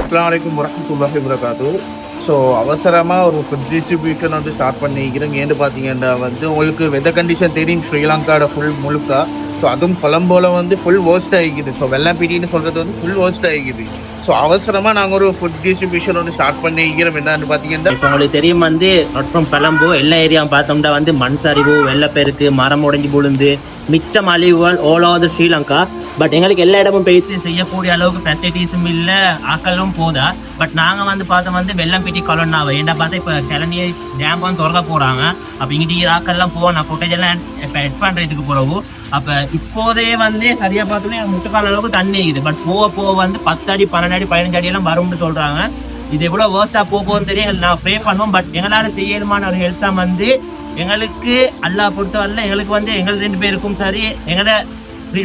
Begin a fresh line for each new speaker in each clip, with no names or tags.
அஸ்ஸலாமு அலைக்கும் வரஹ்மத்துல்லாஹி வபரகாத்துஹு. ஸோ அவசரமாக ஒரு ஃபுட் டிஸ்ட்ரிபியூஷன் வந்து ஸ்டார்ட் பண்ணிக்கிறேங்க. ஏன்னு பார்த்தீங்கன்னா வந்து உங்களுக்கு வெதர் கண்டிஷன் தெரியும் ஸ்ரீலங்காவோட ஃபுல் முழுக்கா. ஸோ அதுவும் கொலம்போல வந்து ஃபுல் வேர்ஸ்ட் ஆகிக்குது. ஸோ வெள்ளாம்பிட்டின்னு சொல்கிறது வந்து ஃபுல் வேர்ஸ்ட் ஆகிக்குது. ஸோ அவசரமாக நாங்கள் ஒரு ஃபுட் டிஸ்ட்ரிபியூஷன் வந்து ஸ்டார்ட் பண்ணிக்கிறோம். என்னன்னு பார்த்தீங்கன்னா
இப்போ உங்களுக்கு தெரியும் வந்து நொட்டம் கொலம்போ எல்லா ஏரியாவும் பார்த்தோம்னா வந்து மண் சரிவு, வெள்ளப்பெருக்கு, மரம் உடைஞ்சு விழுந்து மிச்சம் அழிவுகள் ஆல் ஓவர் ஸ்ரீலங்கா. பட் எங்களுக்கு எல்லா இடமும் போயிட்டு செய்யக்கூடிய அளவுக்கு ஃபெசிலிட்டிஸும் இல்லை, ஆக்களும் போதா. பட் நாங்கள் வந்து பார்த்தோம் வந்து வெள்ளம்பிட்டி கொலோனாவை ஏன்டா பார்த்தா இப்போ கிளனி டேம் வந்து திறக்க போகிறாங்க. அப்போ இங்கிட்டு ஆக்கள்லாம் போவோம் ஃபுட்டேஜ் எல்லாம் இப்போ எட் பண்ணுறதுக்கு போகிறவும். அப்போ இப்போதே வந்து சரியாக பார்த்தோன்னே முட்டுக்கால அளவுக்கு தண்ணி இருக்குது. பட் போக போக வந்து 10 அடி 12 அடி 15 அடி எல்லாம் வரும்னு சொல்கிறாங்க. இது எவ்வளோ வேர்ஸ்ட்டாக போகும்னு தெரியும். நான் ப்ரே பண்ணுவோம். பட் எங்களால் செய்யணுமான ஒரு ஹெல்த்தாக வந்து எங்களுக்கு அல்லாஹ் பொறுத்தவரையில் எங்களுக்கு வந்து எங்கள் 2 பேருக்கும் சரி எங்களோட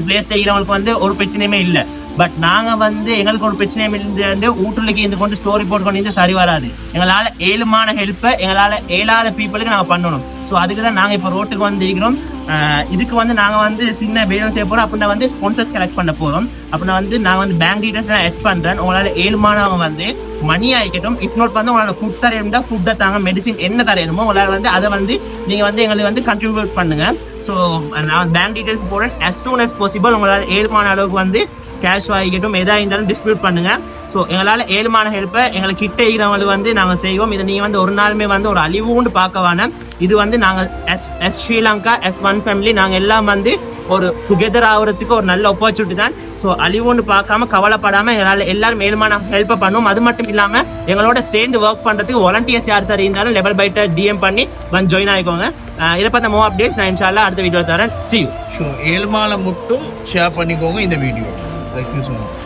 பிளேஸ் செய்கிறவங்களுக்கு வந்து ஒரு பிரச்சனையுமே இல்லை. பட் நாங்கள் வந்து எங்களுக்கு ஒரு பிரச்சனையும் இருந்து வீட்டுக்கு இருந்து கொண்டு ஸ்டோரி போட்டு கொண்டு இருந்து சரி வராது. எங்களால் ஏழுமான ஹெல்ப்பை எங்களால் ஏழாத பீப்புளுக்கு நாங்கள் பண்ணணும். ஸோ அதுக்கு தான் நாங்கள் இப்போ ரோட்டுக்கு வந்து இருக்கிறோம். இதுக்கு வந்து நாங்கள் வந்து சின்ன பேரம் செய்ய போகிறோம். அப்படின்னா வந்து ஸ்பான்சர்ஸ் கலெக்ட் பண்ண போகிறோம். அப்படின்னா வந்து நாங்கள் வந்து பேங்க் டீட்டெயில்ஸ் எட் பண்ணுறேன். உங்களால் ஏழுமானவங்க வந்து மணி ஆகிக்கட்டும். இன்னொரு வந்து உங்களால் ஃபுட் தரையும்னா ஃபுட்டை தாங்க, மெடிசின் என்ன தரையணுமோ உங்களால் வந்து அதை வந்து நீங்கள் வந்து எங்களுக்கு வந்து கண்ட்ரிபியூட் பண்ணுங்கள். ஸோ நான் பேங்க் டீட்டெயில்ஸ் போடுறேன். as soon as possible உங்களால் ஏழுமான அளவுக்கு வந்து கேஷ் வாங்கிக்கட்டும், எதாக இருந்தாலும் டிஸ்ட்ரிபியூட் பண்ணுங்கள். ஸோ எங்களால் ஏழுமான ஹெல்ப்பை எங்களுக்கு கிட்ட இருக்கிறவங்களுக்கு வந்து நாங்கள் செய்வோம். இதை நீங்கள் வந்து ஒரு நாளுமே வந்து ஒரு அழிவுன்னு பார்க்க வேணாம். இது வந்து நாங்கள் எஸ் ஸ்ரீலங்கா ஒன் ஃபேமிலி நாங்கள் எல்லாம் வந்து ஒரு டுகெதர் ஆகிறதுக்கு ஒரு நல்ல ஆப்பர்ச்சுனிட்டி தான். ஸோ அழிவுன்னு பார்க்காம கவலைப்படாமல் எங்களால் எல்லாரும் மேலுமான ஹெல்ப்பை பண்ணுவோம். அது மட்டும் இல்லாமல் எங்களோட சேர்ந்து ஒர்க் பண்ணுறதுக்கு வாலண்டியர்ஸ் யார் சார் இருந்தாலும் லெவல் பைட்டை டிஎம் பண்ணி வந்து ஜாயின் ஆகிக்கோங்க. இதை பார்த்த மோ அப்டேட்ஸ் நான் இன்ஷால்லா அடுத்த வீடியோ தரேன். See you.
ஸோ ஏழுமாலை மட்டும் ஷேர் பண்ணிக்கோங்க இந்த வீடியோ. Thank you so much.